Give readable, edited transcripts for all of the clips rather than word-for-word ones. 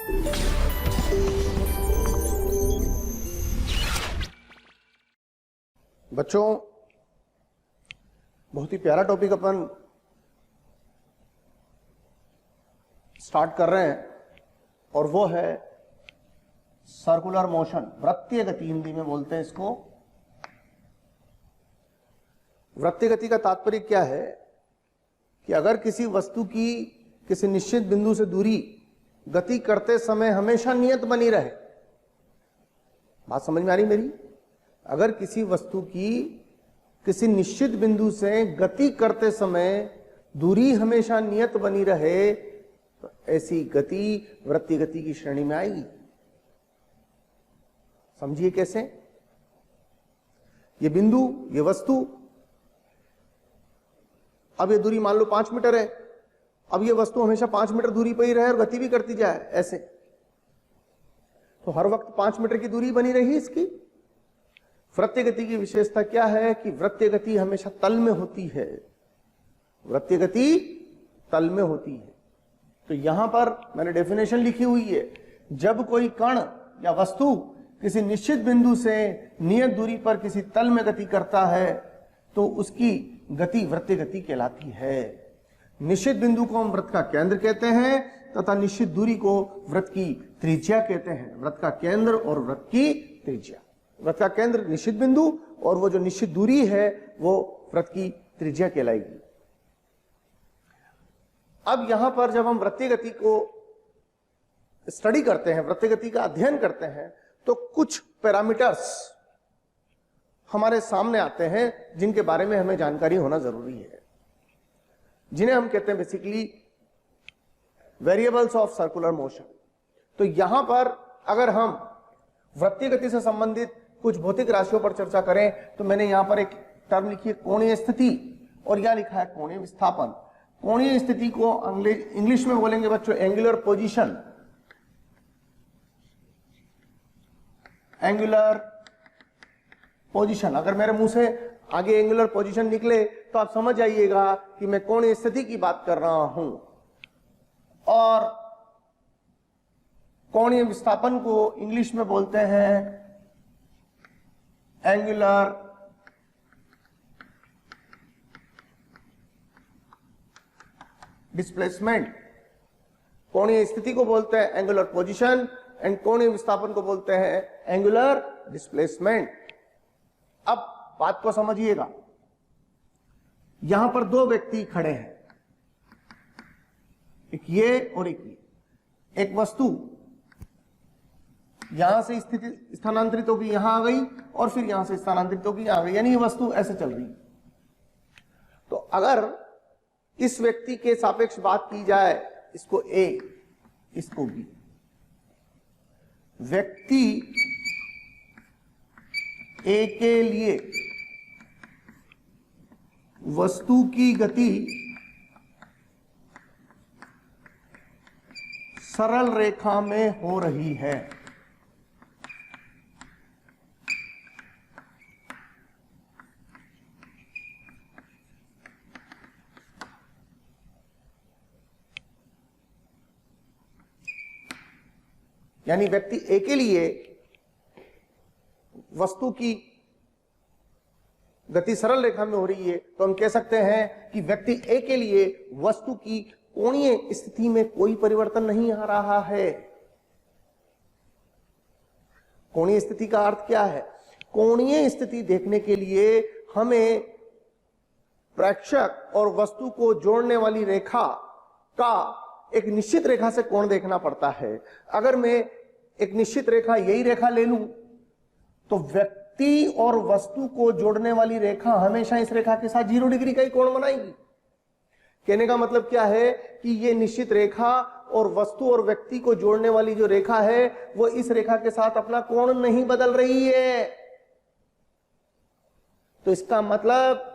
बच्चों, बहुत ही प्यारा टॉपिक अपन स्टार्ट कर रहे हैं और वो है सर्कुलर मोशन, वृत्तीय गति हिंदी में बोलते हैं इसको। वृत्तीय गति का तात्पर्य क्या है कि अगर किसी वस्तु की किसी निश्चित बिंदु से दूरी गति करते समय हमेशा नियत बनी रहे। बात समझ में आ रही मेरी? अगर किसी वस्तु की किसी निश्चित बिंदु से गति करते समय दूरी हमेशा नियत बनी रहे तो ऐसी गति वृत्तीय गति की श्रेणी में आएगी। समझिए कैसे? ये बिंदु, ये वस्तु, अब ये दूरी मान लो 5 मीटर है। अब ये वस्तु हमेशा 5 मीटर दूरी पर ही रहे और गति भी करती जाए ऐसे, तो हर वक्त 5 मीटर की दूरी बनी रही इसकी। वृत्तीय गति की विशेषता क्या है कि वृत्तीय गति हमेशा तल में होती है। वृत्तीय गति तल में होती है। तो यहां पर मैंने डेफिनेशन लिखी हुई है, जब कोई कण या वस्तु किसी निश्चित बिंदु से नियत दूरी पर किसी तल में गति करता है तो उसकी गति वृत्तीय गति कहलाती है। निश्चित बिंदु को हम वृत्त का केंद्र कहते हैं तथा निश्चित दूरी को वृत्त की त्रिज्या कहते हैं। वृत्त का केंद्र और वृत्त की त्रिज्या। वृत्त का केंद्र निश्चित बिंदु और वो जो निश्चित दूरी है वो वृत्त की त्रिज्या कहलाएगी। अब यहां पर जब हम वृत्तीय गति को स्टडी करते हैं, वृत्तीय गति का अध्ययन करते हैं, तो कुछ पैरामीटर्स हमारे सामने आते हैं जिनके बारे में हमें जानकारी होना जरूरी है, जिन्हें हम कहते हैं basically variables of circular motion. तो यहां पर अगर हम वृत्तीय गति से संबंधित कुछ भौतिक राशियों पर चर्चा करें तो मैंने यहां पर एक टर्म लिखी है कोणीय स्थिति और यह लिखा है कोणीय विस्थापन। कोणीय स्थिति को इंग्लिश में बोलेंगे बच्चों एंगुलर पोजीशन। एंगुलर पोजीशन, अगर मेरे मुंह से आगे एंगुलर पोजीशन निकले तो आप समझ जाइएगा कि मैं कोणीय स्थिति की बात कर रहा हूं। और कोणीय विस्थापन को इंग्लिश में बोलते हैं एंगुलर डिस्प्लेसमेंट। कोणीय स्थिति को बोलते हैं एंगुलर पोजीशन एंड कोणीय विस्थापन को बोलते हैं एंगुलर डिस्प्लेसमेंट। अब बात को समझिएगा, यहां पर दो व्यक्ति खड़े हैं, एक ये और एक ये। एक वस्तु यहां से स्थिति स्थानांतरित होगी, यहां आ गई और फिर यहां से स्थानांतरित होगी, यहां आ गई, यानी ये वस्तु ऐसे चल रही। तो अगर इस व्यक्ति के सापेक्ष बात की जाए, इसको ए, इसको बी, व्यक्ति ए के लिए वस्तु की गति सरल रेखा में हो रही है। यानी व्यक्ति ए के लिए वस्तु की गति सरल रेखा में हो रही है तो हम कह सकते हैं कि व्यक्ति ए के लिए वस्तु की कोणीय स्थिति में कोई परिवर्तन नहीं आ रहा है। कोणीय स्थिति का अर्थ क्या है? कोणीय स्थिति देखने के लिए हमें प्रेक्षक और वस्तु को जोड़ने वाली रेखा का एक निश्चित रेखा से कोण देखना पड़ता है। अगर मैं एक निश्चित रेखा, यही रेखा ले लूं तो व्यक्ति और वस्तु को जोड़ने वाली रेखा हमेशा इस रेखा के साथ 0 डिग्री का ही कोण बनाएगी। कहने का मतलब क्या है कि ये निश्चित रेखा और वस्तु और व्यक्ति को जोड़ने वाली जो रेखा है वो इस रेखा के साथ अपना कोण नहीं बदल रही है। तो इसका मतलब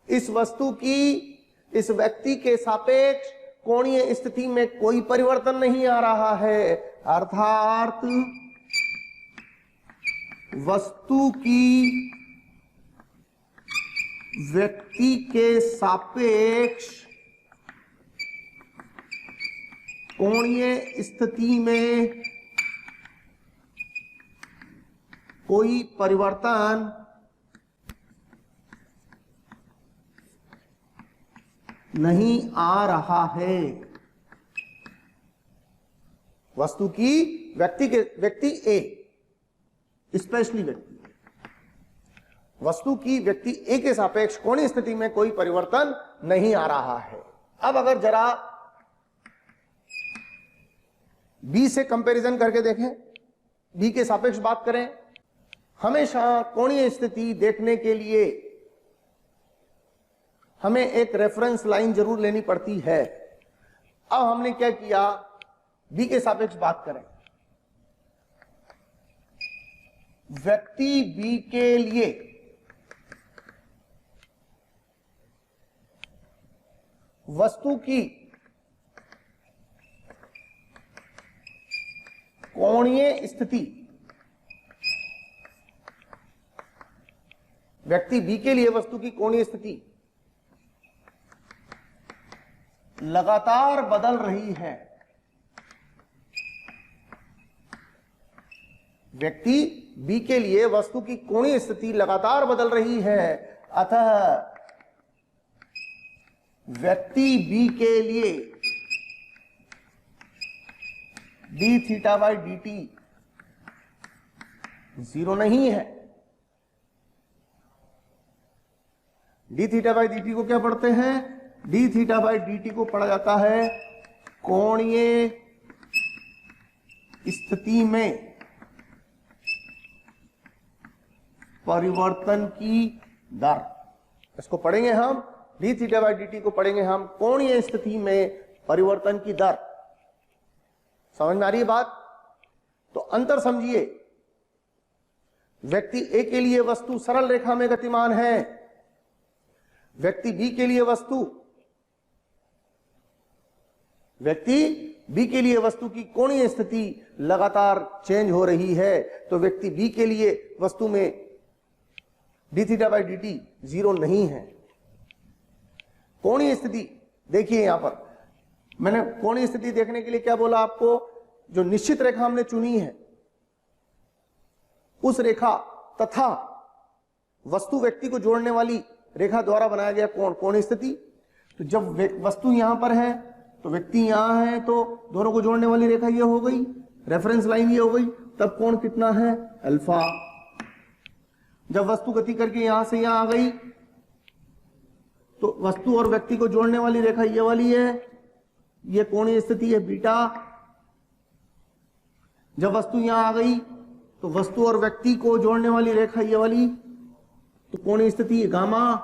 इस वस्तु की इस व्यक्ति के सापेक्ष कोणीय स्थिति में कोई परिवर्तन नहीं आ रहा है, अर्थात वस्तु की व्यक्ति के सापेक्ष कोणीय स्थिति में कोई परिवर्तन नहीं आ रहा है। वस्तु की व्यक्ति ए, स्पेशली व्यक्ति, वस्तु की व्यक्ति ए के सापेक्ष कोणीय स्थिति में कोई परिवर्तन नहीं आ रहा है। अब अगर जरा बी से कंपैरिजन करके देखें, बी के सापेक्ष बात करें, हमेशा कोणीय स्थिति देखने के लिए हमें एक रेफरेंस लाइन जरूर लेनी पड़ती है। अब हमने क्या किया, बी के सापेक्ष बात करें। व्यक्ति बी के लिए वस्तु की कोणीय स्थिति, व्यक्ति बी के लिए वस्तु की कोणीय स्थिति लगातार बदल रही है। व्यक्ति बी के लिए वस्तु की कोणीय स्थिति लगातार बदल रही है, अतः व्यक्ति बी के लिए D theta by D T zero नहीं है। D theta by D T को क्या पढ़ते हैं, D theta by D T को पढ़ा जाता है कोणीय स्थिति में परिवर्तन की दर। इसको पढ़ेंगे हम, D theta by D T को पढ़ेंगे हम कोणीय स्थिति में परिवर्तन की दर। समझ में आ रही है बात? तो अंतर समझिए, व्यक्ति ए के लिए वस्तु सरल रेखा में गतिमान है, व्यक्ति बी के लिए वस्तु की कोणीय स्थिति लगातार चेंज हो रही है। तो व्यक्ति बी के लिए वस्तु में D theta by D T zero नहीं है। कोणीय स्थिति देखिए, यहां पर मैंने कोणीय स्थिति देखने के लिए क्या बोला आपको, जो निश्चित रेखा हमने चुनी है उस रेखा तथा वस्तु व्यक्ति को जोड़ने वाली रेखा द्वारा बनाया गया कोण कोणीय स्थिति। तो जब वस्तु यहां पर है तो व्यक्ति यहां है, तो दोनों को जोड़ने वाली रेखा ये हो गई, रेफरेंस लाइन ये हो गई, तब कोण कितना है, अल्फा। जब वस्तु गति करके यहां से यहां आ गई तो वस्तु और व्यक्ति को जोड़ने वाली रेखा ये वाली है, ये कोणीय स्थिति है बीटा। जब वस्तु यहां आ गई तो वस्तु और व्यक्ति को जोड़ने वाली रेखा ये वाली, तो कोणीय स्थिति है गामा।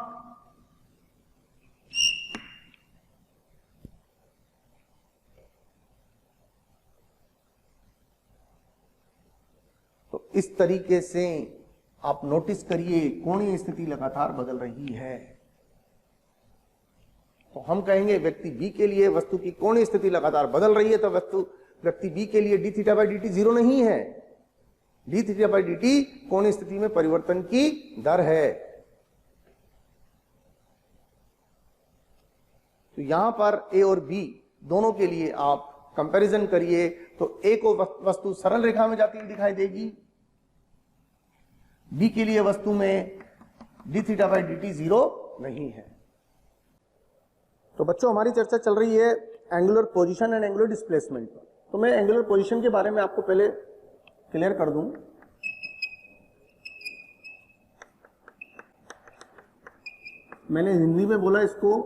तो इस तरीके से आप नोटिस करिए कोणीय स्थिति लगातार बदल रही है। तो हम कहेंगे व्यक्ति बी के लिए वस्तु की कोणीय स्थिति लगातार बदल रही है, तो व्यक्ति बी के लिए D theta by D T zero नहीं है। D theta by D T कोणीय स्थिति में परिवर्तन की दर है। तो यहां पर ए और बी दोनों के लिए आप कंपैरिजन करिए, तो ए को वस्तु सरल रेखा में जाती हुई दिखाई देगी, बी के लिए वस्तु में D theta by D T zero नहीं है। तो बच्चों, हमारी चर्चा चल रही है angular position and angular displacement पर। तो मैं एंगुलर पोजीशन के बारे में आपको पहले क्लियर कर दूं। मैंने हिंदी में बोला इसको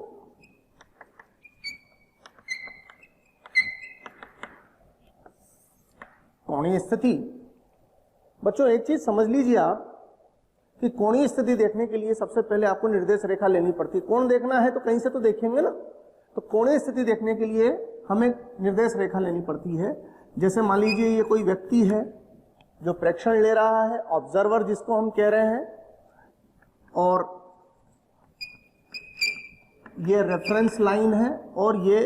कोणीय स्थिति। बच्चों, एक चीज समझ लीजिए आप कि कोणीय स्थिति देखने के लिए सबसे पहले आपको निर्देश रेखा लेनी पड़ती है। कोण देखना है तो कहीं से तो देखेंगे ना, तो कोणीय स्थिति देखने के लिए हमें निर्देश रेखा लेनी पड़ती है। जैसे मान लीजिए ये कोई व्यक्ति है जो प्रेक्षण ले रहा है, ऑब्जर्वर जिसको हम कह रहे हैं, और ये रेफरेंस लाइन है और ये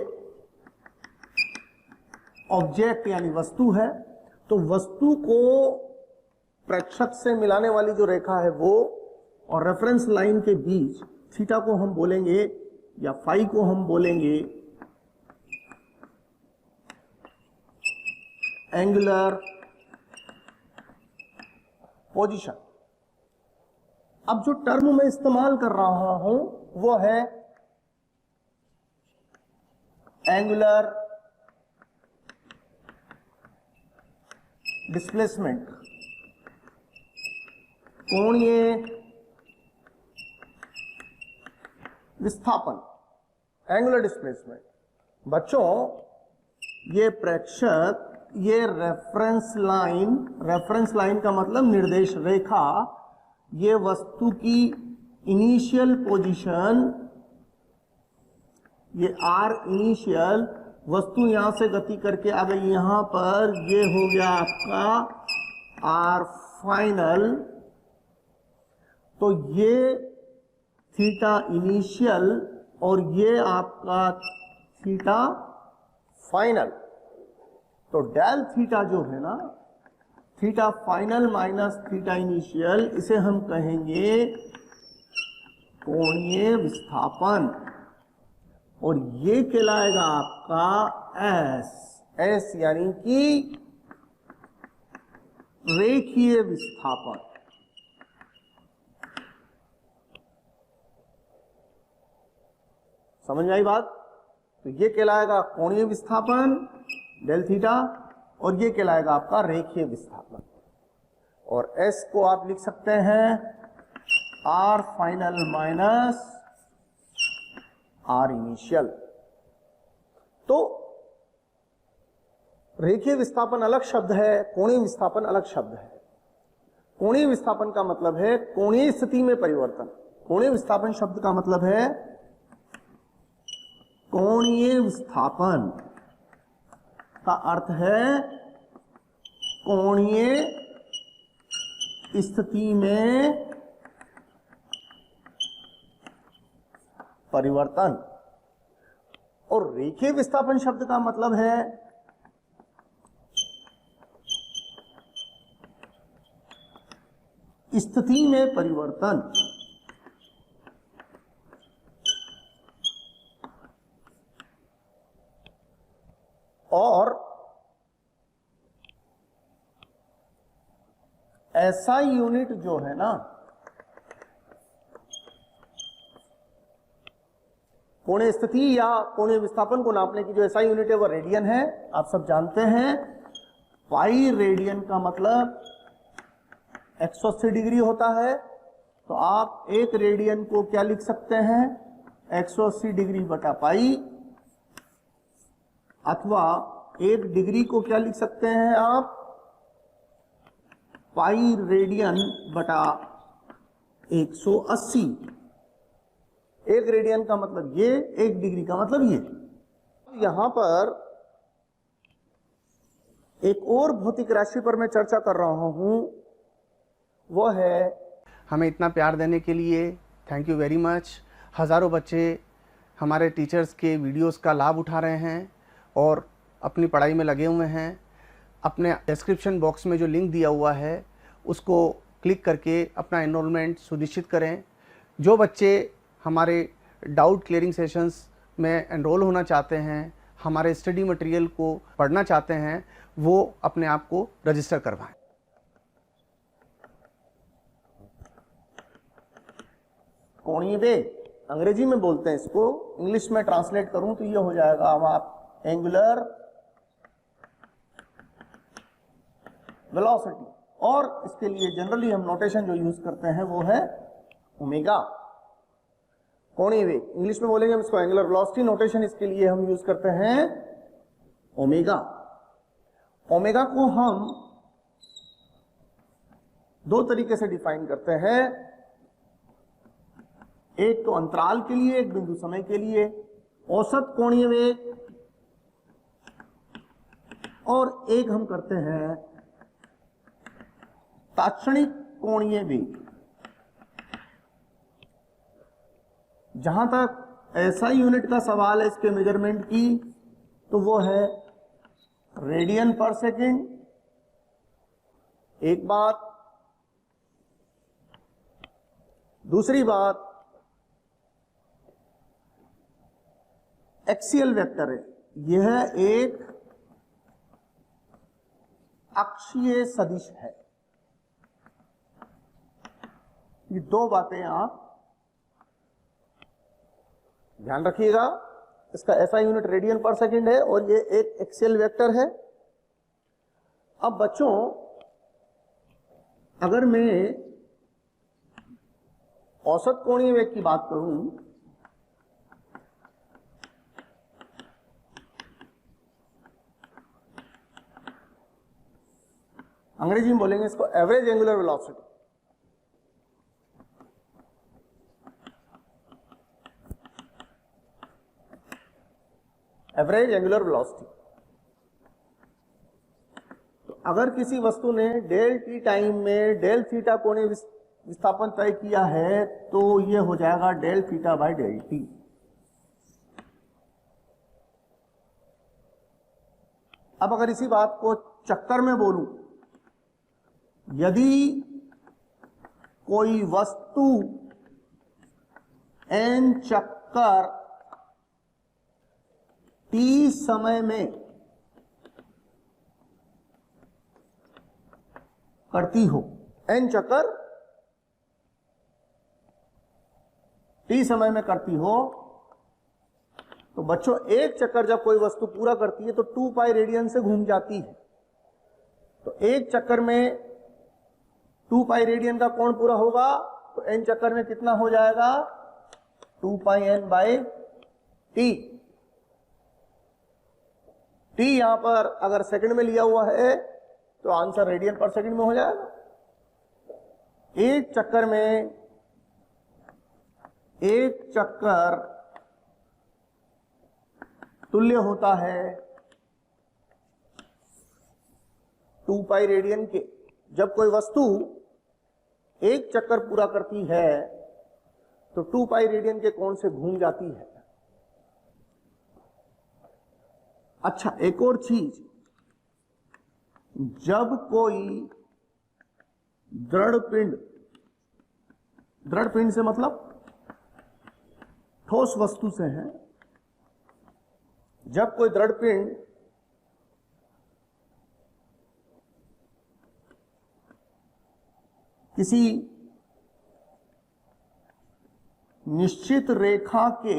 ऑब्जेक्ट यानी वस्तु है। तो वस्तु को प्रेक्षक से मिलाने वाली जो रेखा है वो, और रेफरेंस लाइन के बीच थीटा को हम बोलेंगे या फाई को हम बोलेंगे एंगुलर पोजीशन। अब जो टर्म मैं इस्तेमाल कर रहा हूं वो है एंगुलर डिस्प्लेसमेंट, कोणीय विस्थापन, एंगुलर डिस्प्लेसमेंट। बच्चों ये प्रेक्षक, ये रेफरेंस लाइन का मतलब निर्देश रेखा, ये वस्तु की इनिशियल पोजीशन, ये आर इनिशियल, वस्तु यहां से गति करके आ गई यहां पर, ये हो गया आपका आर फाइनल। तो ये थीटा इनिशियल और ये आपका थीटा फाइनल। तो डेल थीटा जो है ना, theta final minus theta initial, इसे हम कहेंगे कोणीय विस्थापन, और ये कहलाएगा आपका एस यानी कि रेखीय विस्थापन। समझ में आई बात? तो ये कहलाएगा कोणीय विस्थापन डेल थीटा, और ये कहलाएगा आपका रेखीय विस्थापन। और एस को आप लिख सकते हैं R final minus R initial. तो रेखीय विस्थापन अलग शब्द है, कोणीय विस्थापन अलग शब्द है। कोणीय विस्थापन का मतलब है कोणीय स्थिति में परिवर्तन। कोणीय विस्थापन शब्द का मतलब है कोणीय विस्थापन का अर्थ है कोणीय स्थिति में परिवर्तन। और रेखीय विस्थापन शब्द का मतलब है स्थिति में परिवर्तन। और ऐसा यूनिट जो है ना, कोणीय स्थिति या कोणीय विस्थापन को नापने की जो ऐसा यूनिट है वो रेडियन है। आप सब जानते हैं पाई रेडियन का मतलब 180 डिग्री होता है। तो आप एक रेडियन को क्या लिख सकते हैं, 180 डिग्री बटा पाई, अथवा एक डिग्री को क्या लिख सकते हैं आप, पाई रेडियन बटा 180। एक रेडियन का मतलब ये, एक डिग्री का मतलब ये। यहां पर एक और भौतिक राशि पर मैं चर्चा कर रहा हूं, वो है, हमें इतना प्यार देने के लिए थैंक यू वेरी मच। हज़ारों बच्चे हमारे टीचर्स के वीडियोस का लाभ उठा रहे हैं और अपनी पढ़ाई में लगे हुए हैं। अपने डिस्क्रिप्शन बॉक्स में जो लिंक दिया हुआ है उसको क्लिक करके अपना एनरोलमेंट सुनिश्चित करें। जो बच्चे हमारे डाउट क्लियरिंग सेशंस में एनरोल होना चाहते हैं, हमारे स्टडी मटेरियल को पढ़ना चाहते हैं, वो अपने आप को रजिस्टर करवाएं। कोणीय वेग अंग्रेजी में बोलते हैं इसको, इंग्लिश में ट्रांसलेट करूं तो ये हो जाएगा अब आप एंगुलर वेलोसिटी। और इसके लिए जनरली हम नोटेशन जो यूज करते हैं वो है ओमेगा। कोणीय वेग इंग्लिश में बोलेंगे हम इसको एंगुलर वेलोसिटी, नोटेशन इसके लिए हम यूज करते हैं ओमेगा। ओमेगा को हम दो तरीके से डिफाइन करते हैं, एक तो अंतराल के लिए, एक बिंदु समय के लिए। औसत कोणीय वेग, और एक हम करते हैं तात्क्षणिक कोणीय वेग। जहां तक ऐसा यूनिट का सवाल है इसके मेजरमेंट की, तो वो है रेडियन पर सेकेंड। एक बात। दूसरी बात, एक्सियल वेक्टर है, यह एक अक्षीय सदिश है। ये दो बातें आप ध्यान रखिएगा। इसका ऐसा यूनिट रेडियन पर सेकंड है और ये एक एक्सियल वेक्टर है। अब बच्चों, अगर मैं औसत कोणीय वेग की बात करूं, अंग्रेजी में बोलेंगे इसको average angular velocity. Average angular velocity. तो अगर किसी वस्तु ने डेल टी टाइम में डेल थीटा कोणीय विस्थापन तय किया है तो यह हो जाएगा del theta by del T. अब अगर इसी बात को चक्कर में बोलूं, यदि कोई वस्तु n चक्कर t समय में करती हो, n चक्कर t समय में करती हो, तो बच्चों एक चक्कर जब कोई वस्तु पूरा करती है तो 2 पाई रेडियन से घूम जाती है। तो एक चक्कर में 2 पाई रेडियन का कोण पूरा होगा तो n चक्कर में कितना हो जाएगा? 2 पाई n बाई टी। टी यहां पर अगर सेकंड में लिया हुआ है तो आंसर रेडियन पर सेकंड में हो जाएगा। एक चक्कर तुल्य होता है 2 पाई रेडियन के। जब कोई वस्तु एक चक्कर पूरा करती है तो 2 पाई रेडियन के कोण से घूम जाती है। अच्छा, एक और चीज, जब कोई दृढ़ पिंड से मतलब ठोस वस्तु से है, जब कोई दृढ़ पिंड किसी निश्चित रेखा के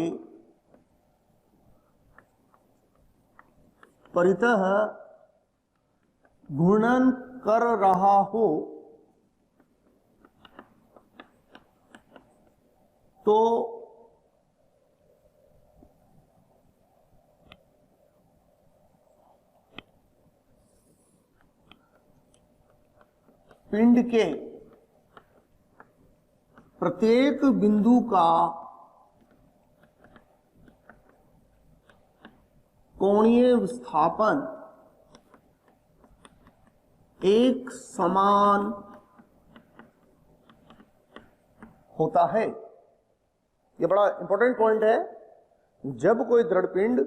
परितः घूर्णन कर रहा हो तो पिंड के प्रत्येक बिंदु का कोणीय विस्थापन एक समान होता है। यह बड़ा इंपॉर्टेंट पॉइंट है। जब कोई दृढ़ पिंड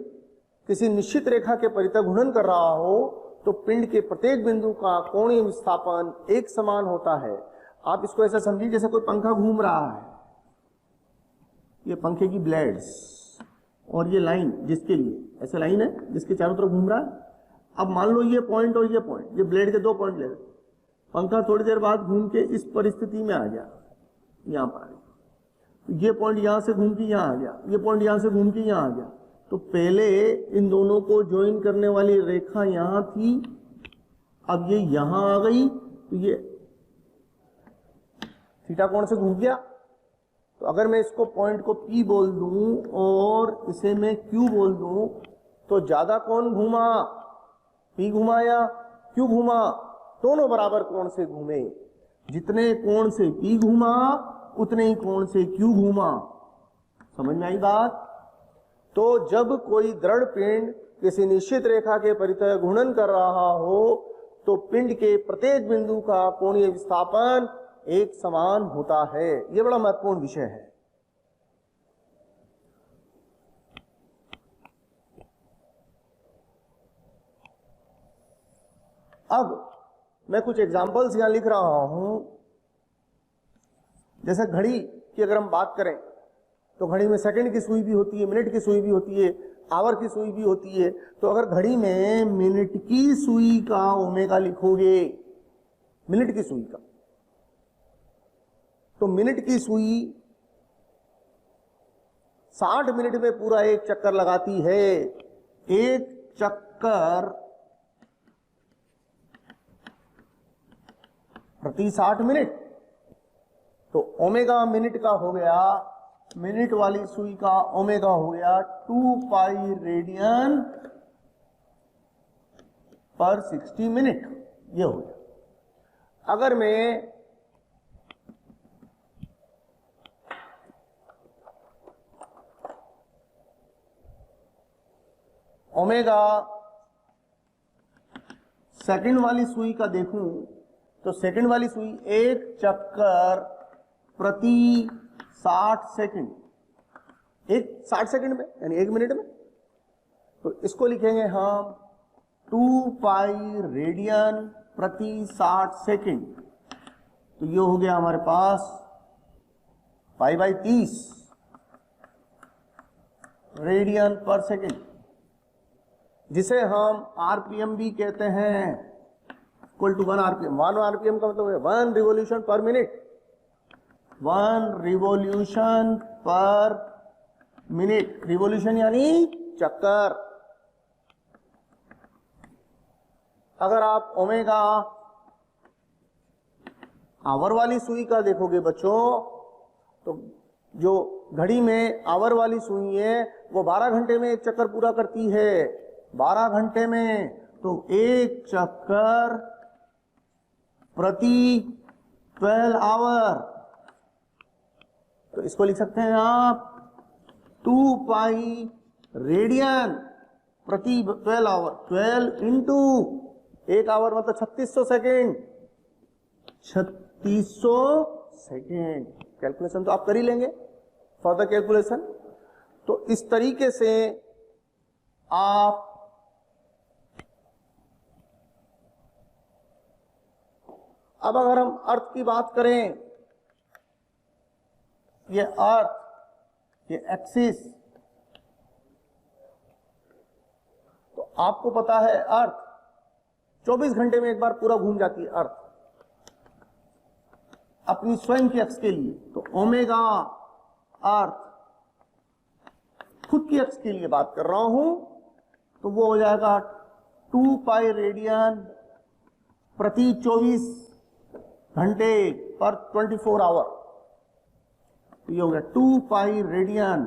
किसी निश्चित रेखा के परितः घूर्णन कर रहा हो तो पिंड के प्रत्येक बिंदु का कोणीय विस्थापन एक समान होता है। आप इसको ऐसा समझिए जैसे कोई पंखा घूम रहा है, ये पंखे की ब्लेड्स और ये लाइन जिसके लिए ऐसे लाइन है जिसके चारों तरफ घूम रहा है। अब मान लो ये पॉइंट और ये पॉइंट, ये ब्लेड के 2 पॉइंट ले रहे, पंखा थोड़ी देर बाद घूम के इस परिस्थिति में आ गया, यहां पर आ गया, तो ये पॉइंट यहां से घूम के यहां आ गया, ये पॉइंट यहां से घूम के यहां आ गया। तो पहले इन दोनों को ज्वाइन करने वाली रेखा यहां थी, अब ये यहां आ गई, तो ये थीटा कोण से घूम गया। तो अगर मैं इसको पॉइंट को P बोल दूं और इसे मैं Q बोल दूं तो ज्यादा कौन घूमा, P घूमा या Q घूमा? दोनों बराबर कोण से घूमे। जितने कोण से P घूमा उतने ही कोण से Q घूमा। समझ में आई बात? तो जब कोई दृढ़ पिंड किसी निश्चित रेखा के परितः घूर्णन कर रहा हो तो पिंड के प्रत्येक बिंदु का कोणीय विस्थापन एक समान होता है। यह बड़ा महत्वपूर्ण विषय है। अब मैं कुछ एग्जांपल्स यहां लिख रहा हूं। जैसे घड़ी की अगर हम बात करें तो घड़ी में सेकंड की सुई भी होती है, मिनट की सुई भी होती है, आवर की सुई भी होती है। तो अगर घड़ी में मिनट की सुई का ओमेगा लिखोगे, मिनट की सुई का, तो मिनट की सुई 60 मिनट में पूरा एक चक्कर लगाती है। एक चक्कर प्रति 60 मिनट, तो ओमेगा मिनट का हो गया, मिनट वाली सुई का ओमेगा हो गया 2 पाई रेडियन पर 60 मिनट, ये हो गया। अगर मैं ओमेगा सेकंड वाली सुई का देखूं, तो सेकंड वाली सुई एक चक्कर प्रति 60 सेकंड, एक 60 सेकंड में यानी 1 मिनट में, तो इसको लिखेंगे हम 2 पाई रेडियन प्रति 60 सेकंड। तो ये हो गया हमारे पास पाई बाई 30 रेडियन पर सेकंड, जिसे हम आरपीएम भी कहते हैं, इक्वल टू 1 आरपीएम। 1 आरपीएम का मतलब है 1 रिवॉल्यूशन पर मिनट, 1 रिवॉल्यूशन पर मिनट, रिवॉल्यूशन यानी चक्कर। अगर आप ओमेगा आवर वाली सुई का देखोगे बच्चों, तो जो घड़ी में आवर वाली सुई है वो 12 घंटे में एक चक्कर पूरा करती है, 12 घंटे में, तो एक चक्कर प्रति 12 आवर। तो इसको लिख सकते हैं आप 2 पाई रेडियन प्रति 12 आवर, 12 इंटू एक आवर मतलब 3600 सेकेंड, 3600 सेकेंड। कैलकुलेशन तो आप कर ही लेंगे, फर्दर कैलकुलेशन। तो इस तरीके से आप अब अगर हम अर्थ की बात करें, ये अर्थ, ये एक्सिस, तो आपको पता है अर्थ 24 घंटे में एक बार पूरा घूम जाती है अर्थ अपनी स्वयं की अक्ष के लिए। तो ओमेगा अर्थ खुद की अक्ष के लिए बात कर रहा हूं, तो वो हो जाएगा 2 पाई रेडियन प्रति 24 घंटे पर 24 आवर। तो ये हो गया 2 pi radian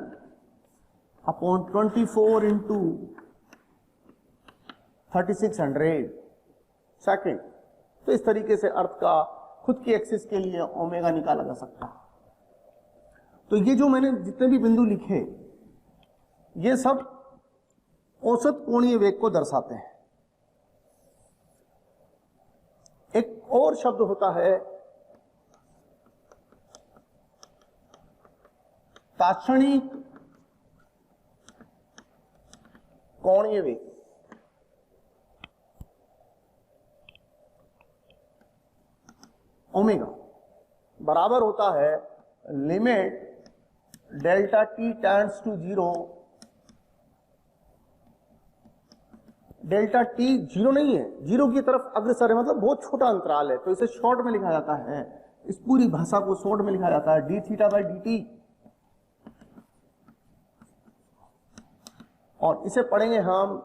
upon 24 into 3600 second. तो इस तरीके से अर्थ का खुद की एक्सिस के लिए ओमेगा निकाला जा सकता है। तो ये जो मैंने जितने भी बिंदु लिखे, ये सब औसत कोणीय वेग को दर्शाते हैं। एक और शब्द होता है ताक्षणिक कोणीय वेग। ओमेगा बराबर होता है limit delta T tends to 0, delta T 0 नहीं है, 0 की तरफ अग्रसर है, मतलब बहुत छोटा अंतराल है, तो इसे शॉर्ट में लिखा जाता है, इस पूरी भाषा को शॉर्ट में लिखा जाता है D theta by D T. और इसे पढ़ेंगे हम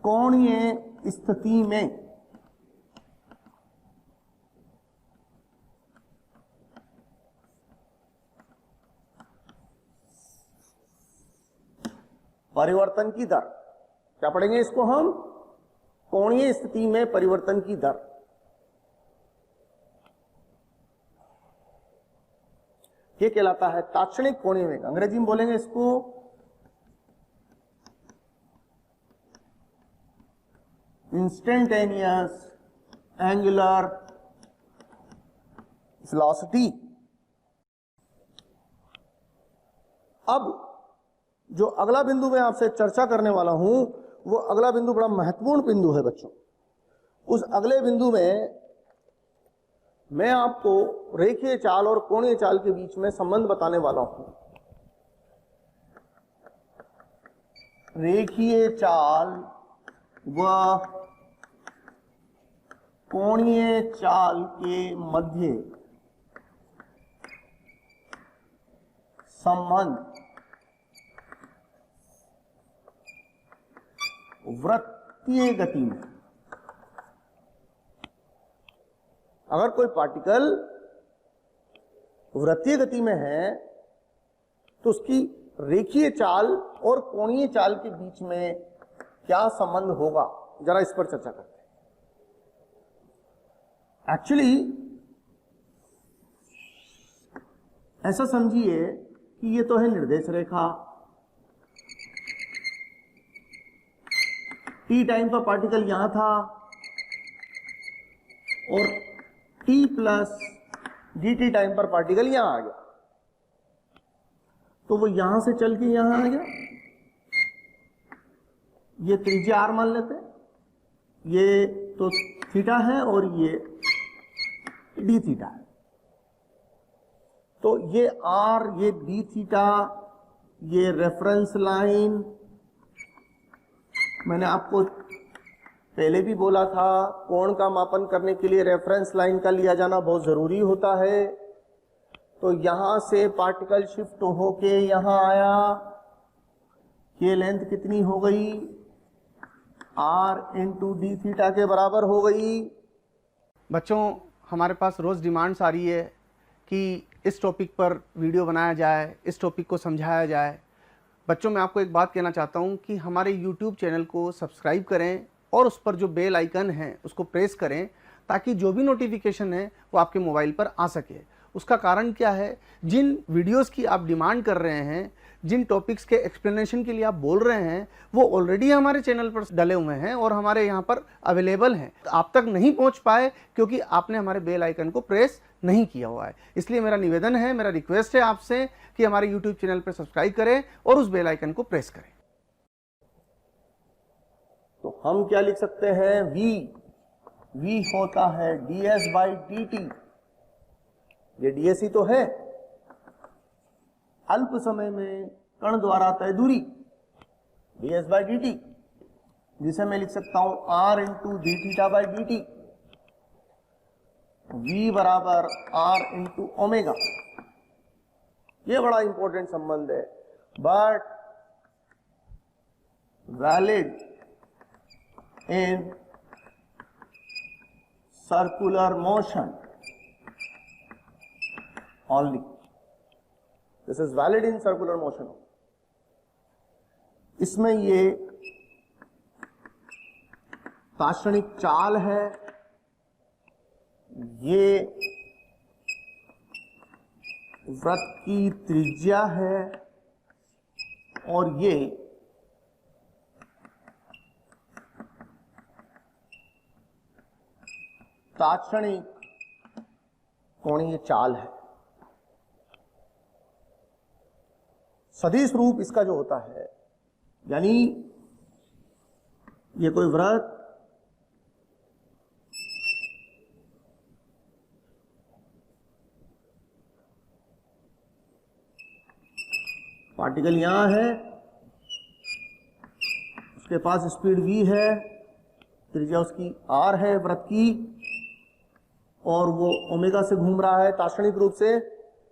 कोणीय स्थिति में। परिवर्तन की दर, क्या पढ़ेंगे इसको हम? कोणीय स्थिति में परिवर्तन की दर। ये कहलाता है ताक्षणिक कोणीय वेग। अंग्रेजी में बोलेंगे इसको इंस्टेंटेनियस एंगुलर वेलोसिटी। अब जो अगला बिंदु मैं आपसे चर्चा करने वाला हूं, वो अगला बिंदु बड़ा महत्वपूर्ण बिंदु है बच्चों। उस अगले बिंदु में मैं आपको रेखीय चाल और कोणीय चाल के बीच में संबंध बताने वाला हूं। रेखीय चाल व कोणीय चाल के मध्य संबंध वृत्तीय गति में। अगर कोई पार्टिकल वृत्तीय गति में है तो उसकी रेखीय चाल और कोणीय चाल के बीच में क्या संबंध होगा, जरा इस पर चर्चा करते हैं। एक्चुअली ऐसा समझिए कि ये तो है निर्देश रेखा, टी टाइम पर पार्टिकल यहां था और टी प्लस dt टाइम पर पार्टिकल यहां आ गया, तो वो यहां से चल के यहां आ गया। ये त्रिज्या r मान लेते हैं, ये तो थीटा है और ये d थीटा है। तो ये r, ये d थीटा, ये रेफरेंस लाइन, मैंने आपको पहले भी बोला था कोण का मापन करने के लिए रेफरेंस लाइन का लिया जाना बहुत जरूरी होता है। तो यहां से पार्टिकल शिफ्ट होके यहां आया, ये लेंथ कितनी हो गई, r इंटू डी थीटा के बराबर हो गई। बच्चों, हमारे पास रोज़ डिमांड्स आ रही है कि इस टॉपिक पर वीडियो बनाया जाए, इस टॉपिक को समझाया जाए। बच्चों, मैं आपको एक बात कहना चाहता हूं कि हमारे YouTube चैनल को सब्सक्राइब करें और उस पर जो बेल आइकन है उसको प्रेस करें, ताकि जो भी नोटिफिकेशन है वो आपके मोबाइल पर आ सके। उसका कारण क्या है, जिन वीडियोस की आप डिमांड कर रहे हैं, जिन टॉपिक्स के एक्सप्लेनेशन के लिए आप बोल रहे हैं, वो ऑलरेडी हमारे चैनल पर डले हुए हैं और हमारे यहाँ पर अवेलेबल हैं। तो आप तक नहीं पहुँच पाए क्योंकि आपने हमारे बेल आइकन को प्रेस नहीं किया हुआ है। इसलिए मेरा निवेदन है, मेरा रिक्वेस्ट है आपसे कि हमारे YouTube चैनल पर सब्सक्राइब करें और उस बेल आइकन को प्रेस करें। तो हम क्या लिख सकते हैं, v होता है ds बाई dt। ये ds ही तो है, अल्प समय में कण द्वारा तय दूरी, ds बाई dt, जिसे मैं लिख सकता हूं r into D theta by D T. v बराबर r इंटू ओमेगा। ये बड़ा इंपॉर्टेंट संबंध है, but valid in circular motion only. This is valid in circular motion. इसमें ये ताक्षणिक चाल है, ये वृत्त की त्रिज्या है और ये ताक्षणिक कोणीय चाल है। सदिश रूप इसका जो होता है, यानी ये कोई वृत्त पार्टिकल यहां है, उसके पास स्पीड v है, त्रिज्या उसकी r है वृत्त की, और वो ओमेगा से घूम रहा है ताक्षणिक रूप से।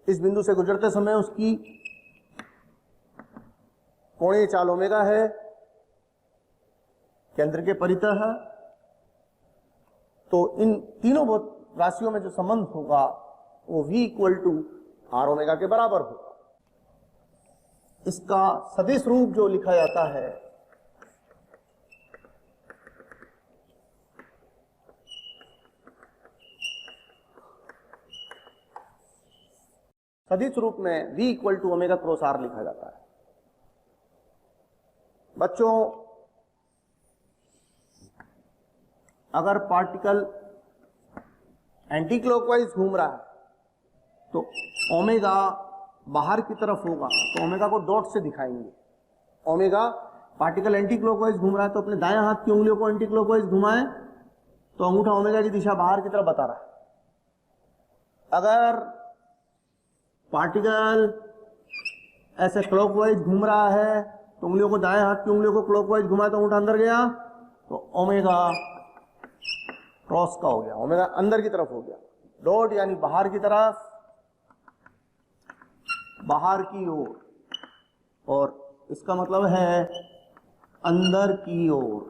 इस बिंदु से गुजरते समय उसकी कोणीय चाल ओमेगा है केंद्र के परितः। तो इन तीनों राशियों में जो संबंध होगा वो v equal to r omega के बराबर होगा। इसका सदिश रूप जो लिखा जाता है सदिश रूप में v equal to omega cross r लिखा जाता है। बच्चों, अगर पार्टिकल एंटी क्लॉकवाइज घूम रहा है तो ओमेगा बाहर की तरफ होगा, तो ओमेगा को डॉट से दिखाएंगे। ओमेगा पार्टिकल एंटी क्लॉकवाइज घूम रहा है तो अपने दाएं हाथ की उंगलियों को एंटी क्लॉकवाइज घुमाएं तो अंगूठा ओमेगा की दिशा बाहर की तरफ बता रहा है। अगर पार्टिकल ऐसे क्लॉकवाइज घूम रहा है तो उंगलियों को दाएं हाथ की उंगलियों को क्लॉकवाइज घुमाया तो अंगूठा अंदर गया, तो ओमेगा क्रॉस का हो गया, ओमेगा अंदर की तरफ हो गया। डॉट यानी बाहर की तरफ, बाहर की ओर, और इसका मतलब है अंदर की ओर।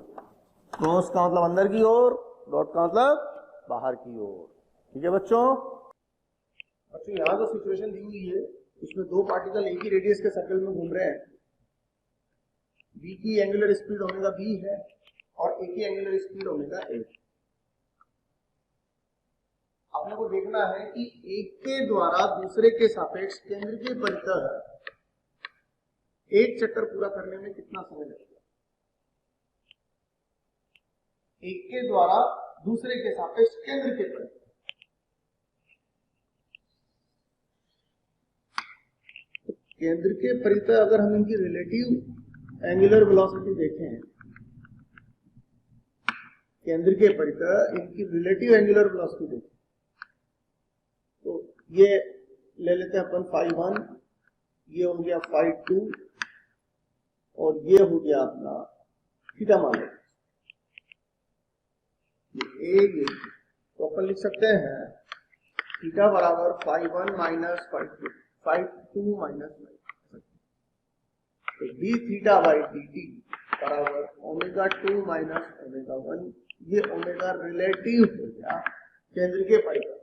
क्रॉस का मतलब अंदर की ओर, डॉट का मतलब बाहर की ओर। ठीक है बच्चों? बच्चों यहां जो सिचुएशन दी हुई है उसमें दो पार्टिकल एक ही रेडियस के सर्कल में घूम रहे हैं। बी की एंगुलर स्पीड ओमेगा बी है और ए की एंगुलर स्पीड ओमेगा ए। अपने को देखना है कि एक के द्वारा दूसरे के सापेक्ष केंद्र के परितः एक चक्कर पूरा करने में कितना समय लगेगा। एक के द्वारा दूसरे के सापेक्ष केंद्र के परितः, तो केंद्र के परितः अगर हम इनकी रिलेटिव एंगुलर वेलोसिटी देखें, केंद्र के परितः इनकी रिलेटिव एंगुलर वेलोसिटी देखें, तो ये ले लेते हैं अपन फाई 1, ये हो गया फाई 2 और ये हो गया अपना थीटा मान लो, ये तो अपन लिख सकते हैं थीटा बराबर फाई 1 माइनस फाई 2 माइनस तो D theta by D T बराबर ओमेगा 2 माइनस ओमेगा 1। ये ओमेगा रिलेटिव हो गया केंद्र के परितः।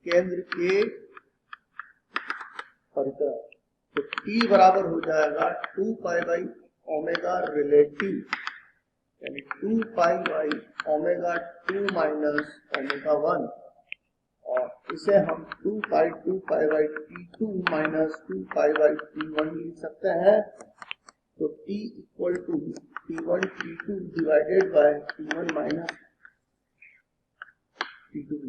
केंद्र के परितः तो t बराबर हो जाएगा 2 पाई बाई ओमेगा रिलेटिव, यानी 2 pi by omega 2 minus omega 1, और इसे हम 2 pi by t2 minus 2 pi by t1 लिख सकते हैं। तो t equal to t1 t2 divided by t1 minus t2।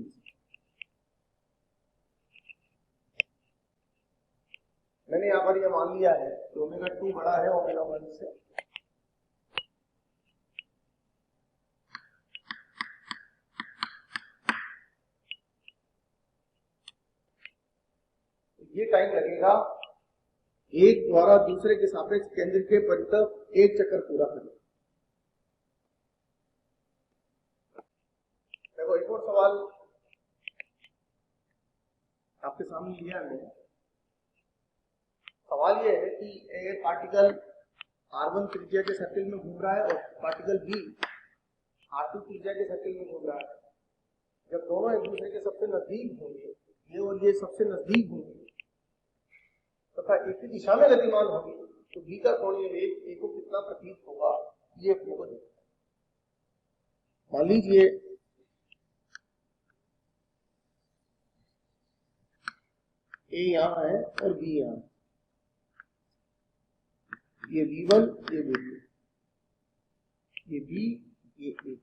मैंने यहां पर यह मान लिया है कि ओमेगा 2 बड़ा है ओमेगा 1 से। ये टाइम लगेगा एक द्वारा दूसरे के सापेक्ष केंद्र के परितः एक चक्कर पूरा करने। देखो एक और सवाल आपके सामने लिया है। सवाल ये है कि एक पार्टिकल R1 त्रिज्या के सर्किल में घूम रहा है और पार्टिकल B R2 त्रिज्या के सर्किल में घूम रहा है। जब दोनों एक दूसरे के सबसे नजदीक होंगे, ये और ये सबसे नजदीक होंगे तथा एक ही दिशा में गतिमान होंगे, तो B का कोणीय वेग A को कितना प्रतीत होगा, ये अपने को देखना है। मान लीजिए A यहाँ है और B यहाँ, ये V1 ये V2, ये B ये A।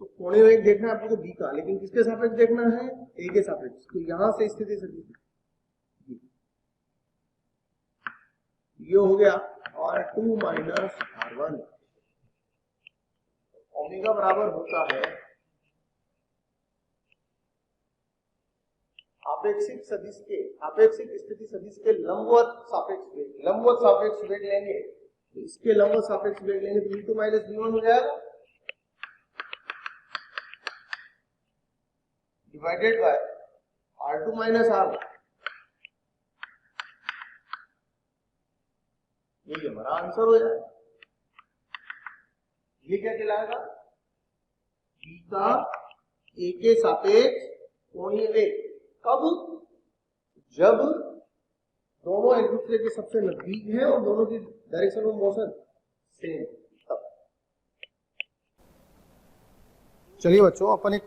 तो कोणीय वेग देखना है आपको B का, लेकिन किसके सापेक्ष देखना है, A के सापेक्ष। तो यहां से स्थिति सदिश ये हो गया R2 माइनस R1। ओमेगा बराबर होता है आपेक्षिक सदिश के, आपेक्षिक स्थिति सदिश के लंबवत सापेक्ष वेग। लंबवत सापेक्ष वेग लेंगे तो इसके लंबवत सापेक्ष वेग लेंगे तो V2 माइनस V1 हो जाएगा divided by R2 minus R1। ये हमारा आंसर हो जाएगा। ये क्या कहलाएगा, B का A के सापेक्ष कोणीय वेग। कब, जब दोनों एक दूसरे के सबसे नजदीक हैं और दोनों की डायरेक्शन ऑफ मोशन सेम। तब चलिए बच्चों अपन एक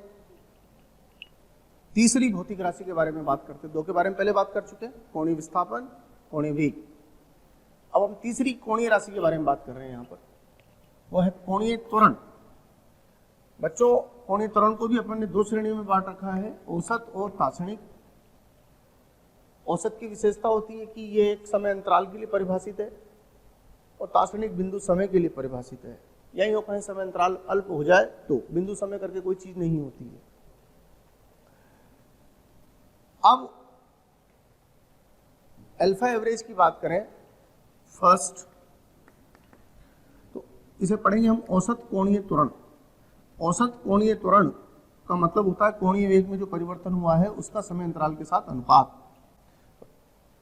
तीसरी भौतिक राशि के बारे में बात करते हैं। दो के बारे में पहले बात कर चुके हैं, कोणीय विस्थापन, कोणीय वेग। अब हम तीसरी कोणीय राशि के बारे में बात कर रहे हैं यहाँ पर, वो है कोणीय त्वरण। बच्चों कोणीय त्वरण को भी अपन ने दो श्रेणियों में बांट रखा है, औसत और ताक्षणिक। औसत की विशेषता होती है कि ये एक समय अंतराल के लिए परिभाषित है और ताक्षणिक बिंदु समय के लिए परिभाषित है। यही हो कहीं समय अंतराल अल्प हो जाए तो बिंदु समय करके कोई चीज नहीं होती है। अब अल्फा एवरेज की बात करें फर्स्ट, तो इसे पढ़ेंगे हम औसत कोणीय त्वरण। औसत कोणीय त्वरण का मतलब होता है कोणीय वेग में जो परिवर्तन हुआ है उसका समय अंतराल के साथ अनुपात।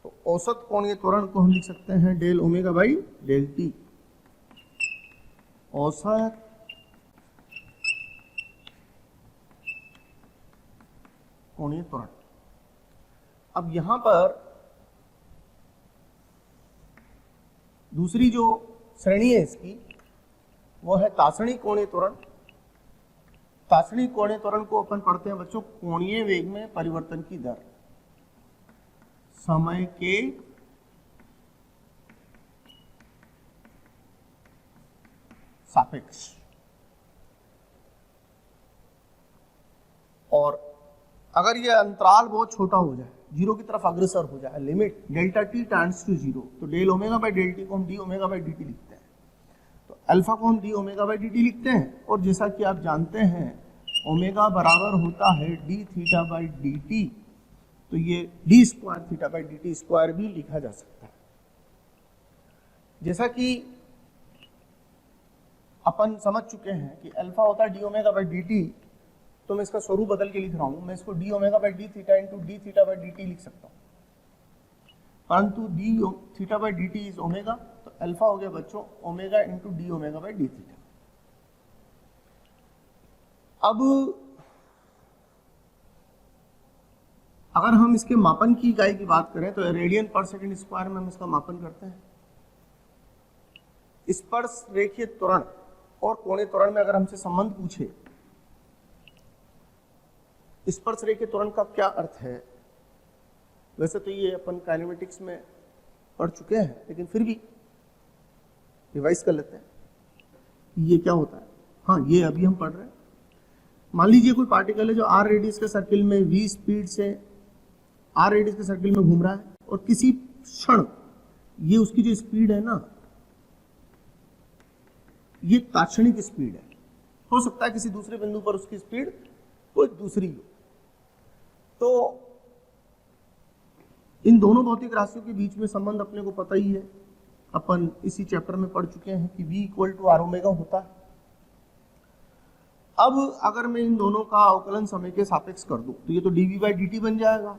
तो औसत कोणीय त्वरण को हम लिख सकते हैं del omega by del T. औसत कोणीय त्वरण। अब यहां पर दूसरी जो श्रेणी है इसकी वो है तासणी कोणीय त्वरण। तासणी कोणीय त्वरण को अपन पढ़ते हैं बच्चों कोणीय वेग में परिवर्तन की दर समय के सापेक्ष। और अगर ये अंतराल बहुत छोटा हो जाए, जीरो की तरफ अग्रसर हो जाए, limit delta T tends to zero, तो del omega by del T को हम D omega by D T लिखते हैं। तो अल्फा को हम D omega by D T लिखते हैं। और जैसा कि आप जानते हैं ओमेगा बराबर होता है D theta by D T, तो ये D square theta by D T square भी लिखा जा सकता है। जैसा कि अपन समझ चुके हैं कि अल्फा होता है D omega by D T, तो मैं इसका स्वरूप बदल के लिख रहा हूं। मैं इसको D omega by D theta into D theta by D T लिख सकता हूं, परंतु D theta by D T is omega, तो अल्फा हो गया बच्चों omega into D omega by D theta. अब अगर हम इसके मापन की इकाई की बात करें तो रेडियन पर सेकंड स्क्वायर में हम इसका मापन करते हैं। स्पर्श रेखीय त्वरण और कोणीय त्वरण में अगर हमसे संबंध पूछे, स्पर्श रेखीय त्वरण का क्या अर्थ है, वैसे तो ये अपन काइनेमेटिक्स में पढ़ चुके हैं, लेकिन फिर भी रिवाइज कर लेते हैं ये क्या होता है। हाँ, ये अभी हम पढ़ रहे हैं। मान लीजिए कोई पार्टिकल है जो आर रेडियस के सर्किल में v स्पीड से आर रेडियस के सर्किल में घूम रहा है, और किसी क्षण ये उसकी जो स्पीड है ना, ये ताक्षणिक स्पीड है। हो सकता है किसी दूसरे बिंदु पर उसकी स्पीड कोई दूसरी हो। तो इन दोनों भौतिक राशियों के बीच में संबंध अपने को पता ही है, अपन इसी चैप्टर में पढ़ चुके हैं कि v equal to R omega होता है। अब अगर मैं इन दोनों का अवकलन समय के सापेक्ष कर दूं तो ये तो dv बाई dt बन जाएगा।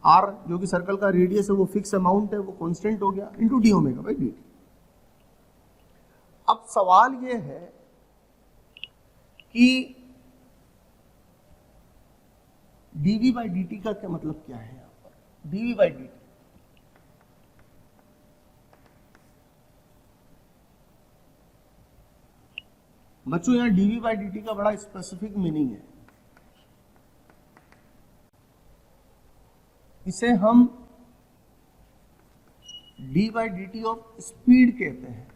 r जो कि सर्कल का रेडियस है वो फिक्स अमाउंट है, वो कांस्टेंट हो गया, into D omega by dt। अब सवाल ये है कि dv बाई dt का क्या मतलब क्या है। यहाँ पर dv बाई dt बच्चों, यहाँ dv बाई dt का बड़ा स्पेसिफिक मीनिंग है। इसे हम d by dt of speed कहते हैं।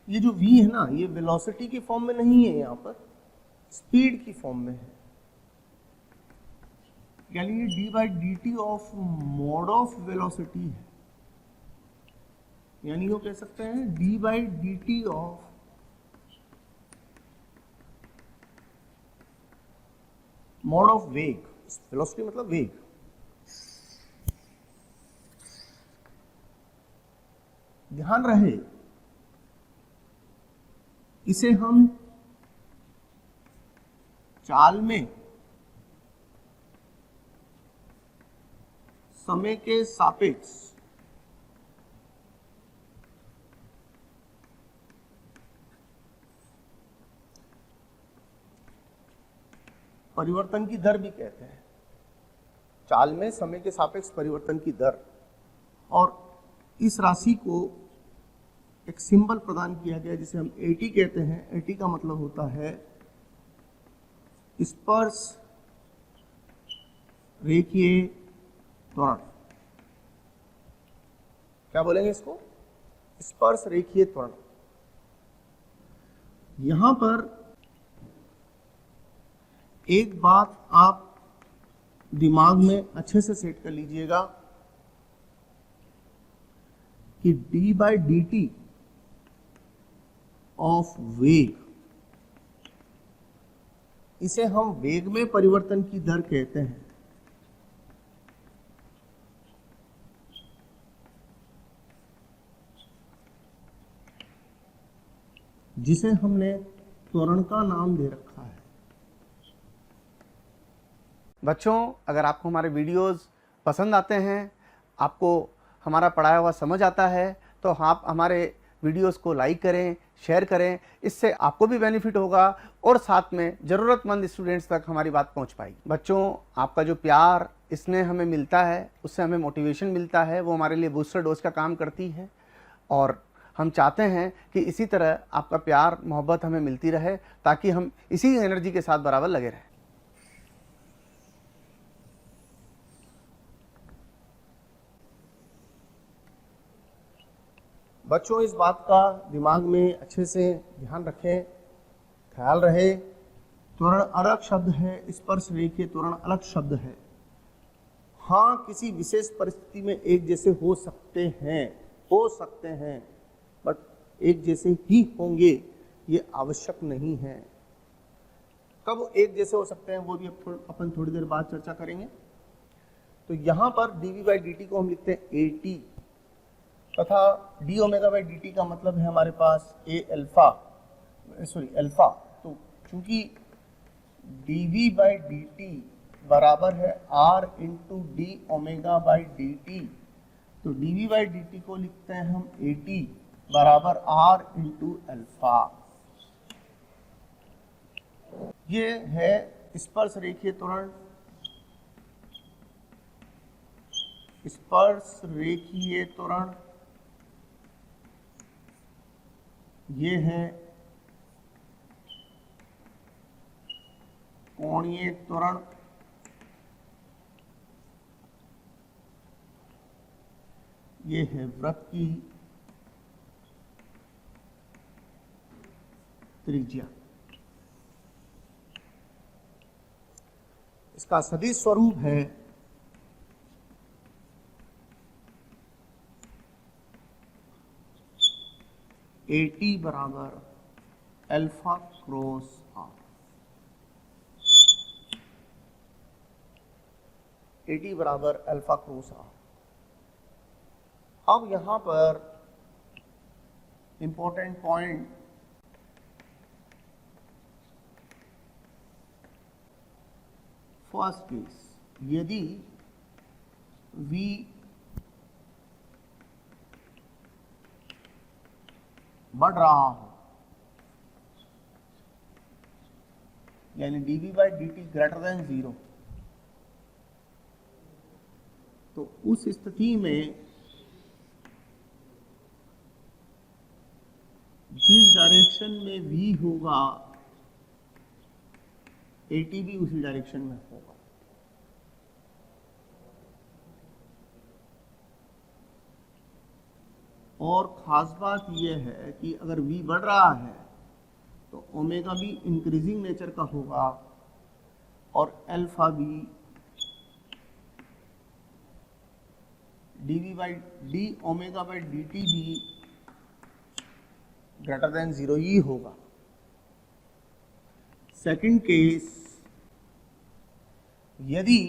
ये जो v है ना, ये वेलोसिटी की फॉर्म में नहीं है, यहाँ पर स्पीड की फॉर्म में है। यानी ये d by dt of mode of velocity है, यानी वो कह सकते हैं d by dt of mode of वेग। वेलोसिटी मतलब वेग। ध्यान रहे, इसे हम चाल में समय के सापेक्ष परिवर्तन की दर भी कहते हैं। चाल में समय के सापेक्ष परिवर्तन की दर, और इस राशि को एक सिंबल प्रदान किया गया जिसे हम AT कहते हैं। AT का मतलब होता है स्पर्श रेखीय त्वरण। क्या बोलेंगे इसको? स्पर्श रेखीय त्वरण। यहां पर एक बात आप दिमाग में अच्छे से सेट कर लीजिएगा कि d बाई dt ऑफ वेग, इसे हम वेग में परिवर्तन की दर कहते हैं। जिसे हमने त्वरण का नाम दे रखा है। बच्चों, अगर आपको हमारे वीडियोस पसंद आते हैं, आपको हमारा पढ़ाया हुआ समझ आता है, तो आप हमारे वीडियोस को लाइक करें, शेयर करें। इससे आपको भी बेनिफिट होगा और साथ में ज़रूरतमंद स्टूडेंट्स तक हमारी बात पहुंच पाएगी। बच्चों, आपका जो प्यार इसने हमें मिलता है, उससे हमें मोटिवेशन मिलता है, वो हमारे लिए बूस्टर डोज का काम करती है। और हम चाहते हैं कि इसी तरह आपका प्यार मोहब्बत हमें मिलती रहे, ताकि हम इसी एनर्जी के साथ बराबर लगे रहें। बच्चों, इस बात का दिमाग में अच्छे से ध्यान रखें, ख्याल रहे, त्वरण अलग शब्द है, स्पर्श रेखीय त्वरण अलग शब्द है। हाँ, किसी विशेष परिस्थिति में एक जैसे हो सकते हैं, बट एक जैसे ही होंगे ये आवश्यक नहीं है। कब एक जैसे हो सकते हैं वो भी अपन थोड़ी देर बाद चर्चा करेंगे। तो यहाँ पर dv/dt को हम लिखते हैं at, तथा d ओमेगा बाई dt का मतलब है हमारे पास अल्फा। तो चूंकि dv/dt बराबर है r into D omega by dt, तो dv/dt को लिखते हैं हम at बराबर r इंटू अल्फा। ये है स्पर्श रेखीय त्वरण। स्पर्श रेखीय त्वरण ये है कोणीय त्वरण। ये है वृत्त की त्रिज्या। इसका सदिश स्वरूप है at बराबर अल्फा क्रॉस r। at बराबर अल्फा क्रॉस r। अब यहां पर इंपॉर्टेंट पॉइंट, फर्स्ट केस, यदि v बढ़ रहा हो, यानी dv/dt ग्रेटर देन 0, तो उस स्थिति में जिस डायरेक्शन में v होगा at भी उसी डायरेक्शन में होगा। और खास बात यह है कि अगर v बढ़ रहा है तो ओमेगा भी इंक्रीजिंग नेचर का होगा और अल्फा भी d ओमेगा बाई dt भी ग्रेटर देन 0 ही होगा। सेकंड केस, यदि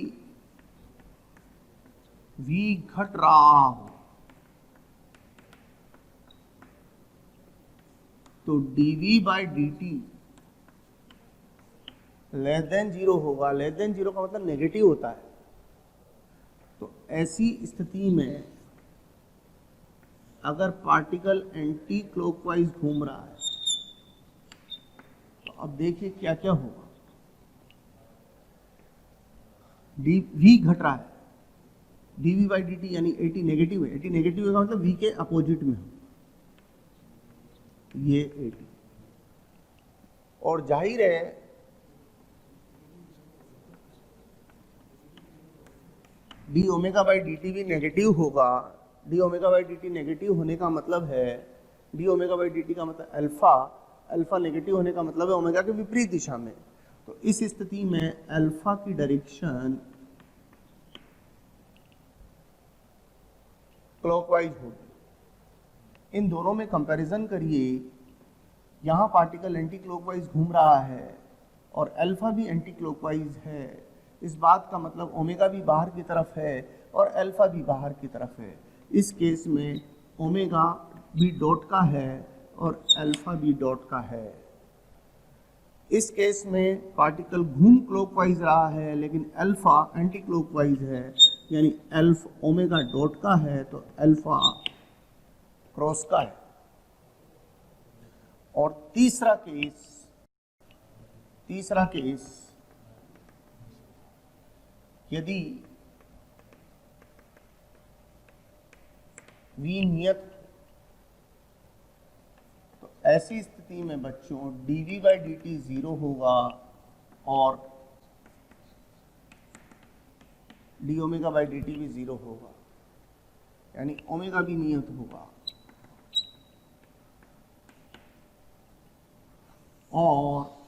v घट रहा हो तो dv/dt लेस देन 0 होगा। लेस देन 0 का मतलब नेगेटिव होता है। तो ऐसी स्थिति में अगर पार्टिकल एंटी क्लॉकवाइज घूम रहा है तो अब देखिए क्या क्या होगा। v घट रहा है, dv/dt यानी at नेगेटिव है। at नेगेटिव का मतलब v के अपोजिट में हो, ये at। और जाहिर है d ओमेगा बाई dt भी नेगेटिव होगा। d omega by dt negative होने का मतलब है, d ओमेगा बाई dt का मतलब अल्फा, अल्फा नेगेटिव होने का मतलब है ओमेगा के विपरीत दिशा में। तो इस स्थिति में अल्फा की डायरेक्शन क्लॉकवाइज होगी। इन दोनों में कंपैरिजन करिए, यहाँ पार्टिकल एंटी क्लॉकवाइज घूम रहा है और अल्फा भी एंटी क्लॉकवाइज है। इस बात का मतलब ओमेगा भी बाहर की तरफ है और अल्फा भी बाहर की तरफ है। इस केस में ओमेगा भी डॉट का है और अल्फा बी डॉट का है। इस केस में पार्टिकल घूम क्लॉकवाइज रहा है, लेकिन अल्फा एंटी क्लॉकवाइज है, यानी अल्फा ओमेगा डॉट का है तो अल्फा क्रॉस का है। और तीसरा केस यदि v नियत, तो ऐसी स्थिति में बच्चों dv बाई dt 0 होगा और d ओमेगा बाई dt भी 0 होगा, यानी ओमेगा भी नियत होगा। और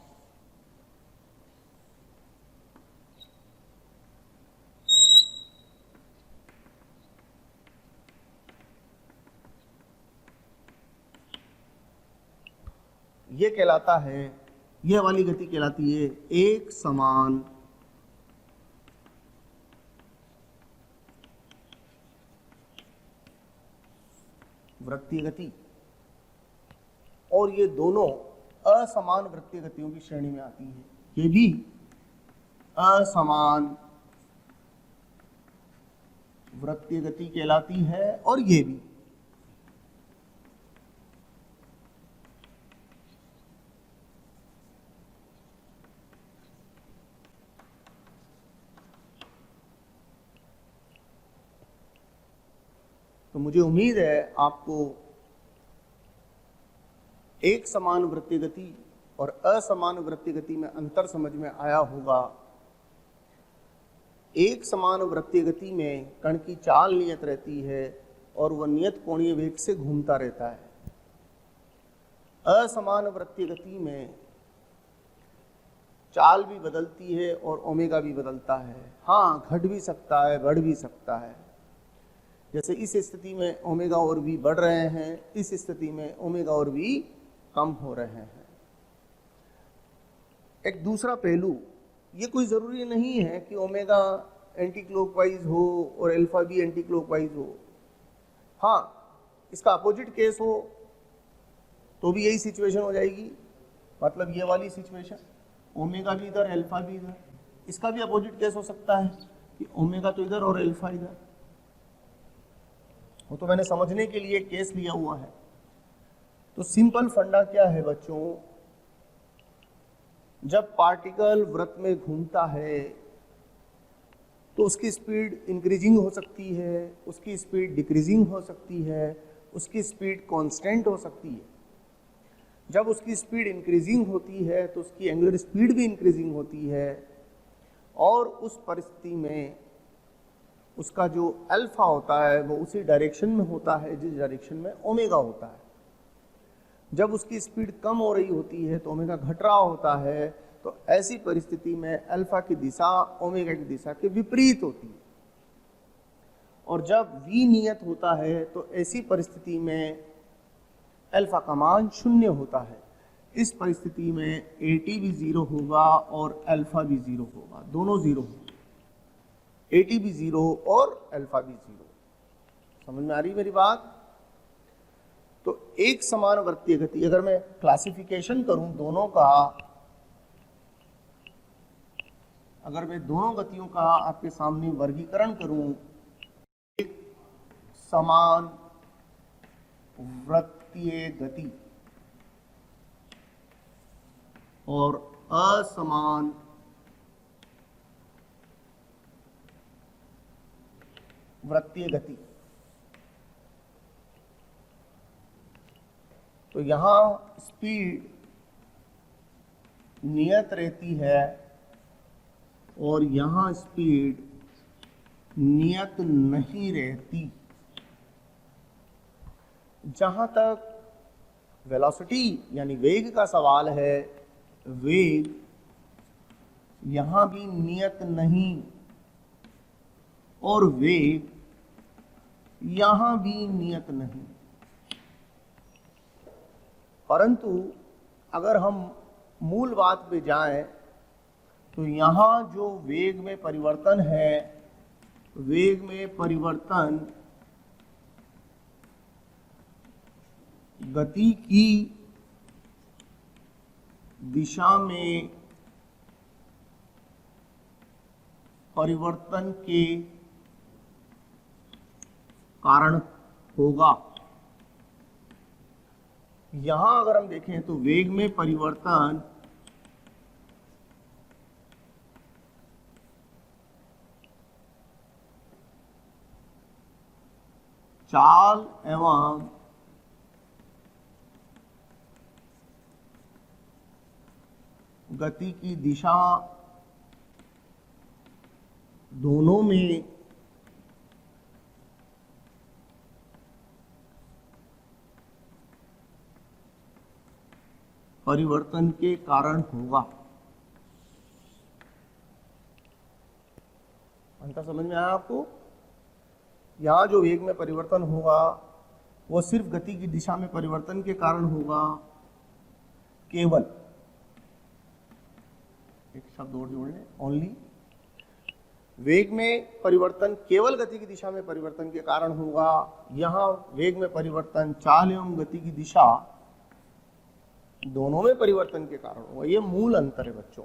ये कहलाता है, यह वाली गति कहलाती है एक समान वृत्तीय गति। और ये दोनों असमान वृत्तीय गतियों की श्रेणी में आती है। ये भी असमान वृत्तीय गति कहलाती है और ये भी। तो मुझे उम्मीद है आपको एक समान वृत्तीय गति और असमान वृत्तीय गति में अंतर समझ में आया होगा। एक समान वृत्तीय गति में कण की चाल नियत रहती है और वह नियत कोणीय वेग से घूमता रहता है। असमान वृत्तीय गति में चाल भी बदलती है और ओमेगा भी बदलता है। हाँ, घट भी सकता है, बढ़ भी सकता है। जैसे इस स्थिति में ओमेगा और भी बढ़ रहे हैं, इस स्थिति में ओमेगा और भी कम हो रहे हैं। एक दूसरा पहलू, ये कोई जरूरी नहीं है कि ओमेगा एंटी क्लॉकवाइज हो और अल्फा भी एंटी क्लॉकवाइज हो। हाँ, इसका अपोजिट केस हो तो भी यही सिचुएशन हो जाएगी। मतलब ये वाली सिचुएशन, ओमेगा भी इधर अल्फा भी इधर। इसका भी अपोजिट केस हो सकता है कि ओमेगा तो इधर और अल्फा इधर। वो तो मैंने समझने के लिए केस लिया हुआ है। तो सिंपल फंडा क्या है बच्चों, जब पार्टिकल वृत्त में घूमता है तो उसकी स्पीड इंक्रीजिंग हो सकती है, उसकी स्पीड डिक्रीजिंग हो सकती है, उसकी स्पीड कांस्टेंट हो सकती है। जब उसकी स्पीड इंक्रीजिंग होती है तो उसकी एंगुलर स्पीड भी इंक्रीजिंग होती है, और उस परिस्थिति में उसका जो अल्फा होता है वो उसी डायरेक्शन में होता है जिस डायरेक्शन में ओमेगा होता है। जब उसकी स्पीड कम हो रही होती है तो ओमेगा घट रहा होता है। तो ऐसी परिस्थिति में अल्फा की दिशा ओमेगा की दिशा के विपरीत होती है। और जब v नियत होता है तो ऐसी परिस्थिति में अल्फा का मान 0 होता है। इस परिस्थिति में AT भी 0 होगा और अल्फा भी 0 होगा, दोनों 0 होंगे। AT भी 0 और अल्फा भी 0। समझ में आ रही मेरी बात? तो एक समान वृत्तीय गति, अगर मैं क्लासिफिकेशन करूं दोनों का, अगर मैं दोनों गतियों का आपके सामने वर्गीकरण करूं, एक समान वृत्तीय गति और असमान वृत्तीय गति, तो यहां स्पीड नियत रहती है और यहां स्पीड नियत नहीं रहती। जहां तक वेलोसिटी यानी वेग का सवाल है, वेग यहां भी नियत नहीं और वेग यहां भी नियत नहीं। परंतु अगर हम मूल बात पे जाएं तो यहां जो वेग में परिवर्तन है, वेग में परिवर्तन गति की दिशा में परिवर्तन के कारण होगा। यहां अगर हम देखें तो वेग में परिवर्तन चाल एवं गति की दिशा दोनों में परिवर्तन के कारण होगा। अंतर समझ में आया आपको? यहां जो वेग में परिवर्तन होगा वो सिर्फ गति की दिशा में परिवर्तन के कारण होगा। केवल एक शब्द और जोड़ लें, ओनली। वेग में परिवर्तन केवल गति की दिशा में परिवर्तन के कारण होगा। यहां वेग में परिवर्तन चाल एवं गति की दिशा दोनों में परिवर्तन के कारण होगा। ये मूल अंतर है बच्चों,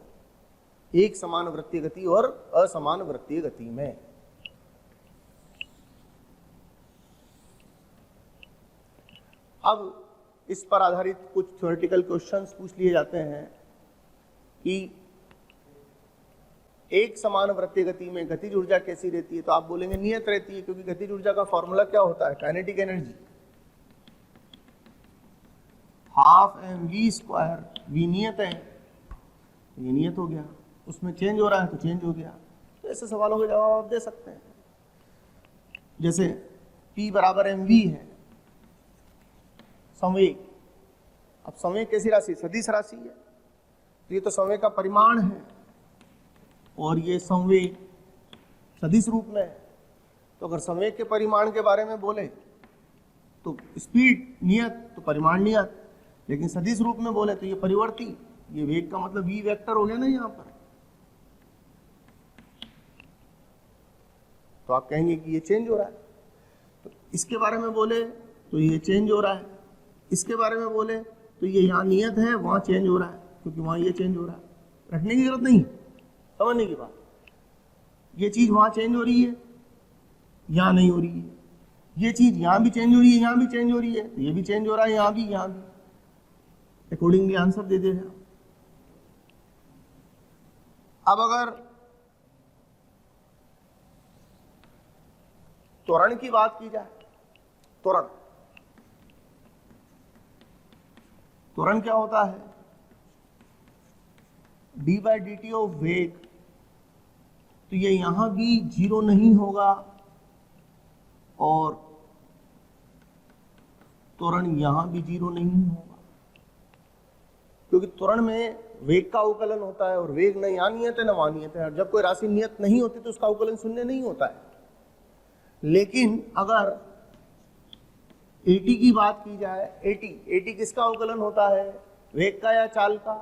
एक समान वृत्तीय गति और असमान वृत्तीय गति में। अब इस पर आधारित कुछ थ्योरेटिकल क्वेश्चंस पूछ लिए जाते हैं कि एक समान वृत्तीय गति में गतिज ऊर्जा कैसी रहती है, तो आप बोलेंगे नियत रहती है, क्योंकि गतिज ऊर्जा का फॉर्मूला क्या होता है? Kinetic energy half mv²। v नियत है, ये नियत हो गया, उसमें चेंज हो रहा है तो चेंज हो गया। तो ऐसे सवालों के जवाब आप दे सकते हैं। जैसे p बराबर mv है, संवेग। अब संवेग कैसी राशि? सदिश राशि है, तो ये तो संवेग का परिमाण है और ये संवेग सदिश रूप में है। तो अगर संवेग के परिमाण के बारे में बोले तो स्पीड नियत, तो परिमाण नियत। लेकिन सदिश रूप में बोले तो ये परिवर्ती, ये वेग का मतलब v वेक्टर हो गया ना यहां पर। तो आप कहेंगे कि ये चेंज हो रहा है। तो इसके बारे में बोले तो ये चेंज हो रहा है, इसके बारे में बोले तो ये यहाँ नियत है, वहां चेंज हो रहा है, क्योंकि वहां ये चेंज हो रहा है। रखने की जरूरत नहीं, समझने की बात। ये चीज वहां चेंज हो रही है, यहां नहीं हो रही है। ये चीज यहां भी चेंज हो रही है, यहां भी चेंज हो रही है, तो ये भी चेंज हो रहा है, यहां भी, यहां भी। अकॉर्डिंगली आंसर दे दे। अब अगर त्वरण की बात की जाए, त्वरण क्या होता है? d/dt ऑफ वेग। तो ये यहां भी जीरो नहीं होगा और त्वरण यहां भी जीरो नहीं होगा, क्योंकि त्वरण में वेग का अवकलन होता है और वेग न यहाँ नियत है न वहां नियत है। और जब कोई राशि नियत नहीं होती तो उसका अवकलन शून्य नहीं होता है। लेकिन अगर AT की बात की जाए, AT किसका अवकलन होता है? वेग का या चाल का?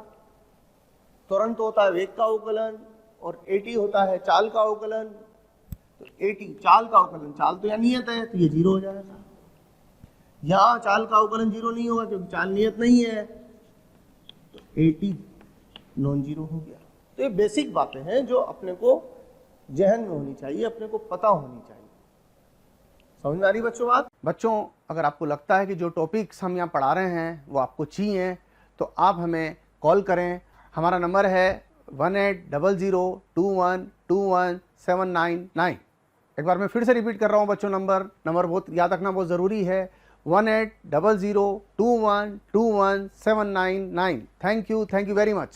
त्वरण तो होता है वेग का अवकलन और AT होता है चाल का अवकलन। तो AT चाल का अवकलन, चाल तो यहाँ नियत है, तो ये जीरो हो जाएगा। यहाँ चाल का अवकलन जीरो नहीं होगा क्योंकि चाल नियत नहीं है, तो AT नॉन जीरो हो गया। तो ये बेसिक बातें हैं जो अपने को जहन में होनी चाहिए, अपने को पता होनी चाहिए। समझ में आ रही बच्चों बात? बच्चों, अगर आपको लगता है कि जो टॉपिक्स हम यहाँ पढ़ा रहे हैं वो आपको चाहिए तो आप हमें कॉल करें। हमारा नंबर है 180021217999। एक बार मैं फिर से रिपीट कर रहा हूँ बच्चों, नंबर बहुत याद रखना बहुत ज़रूरी है, 180021217999। Thank you very much.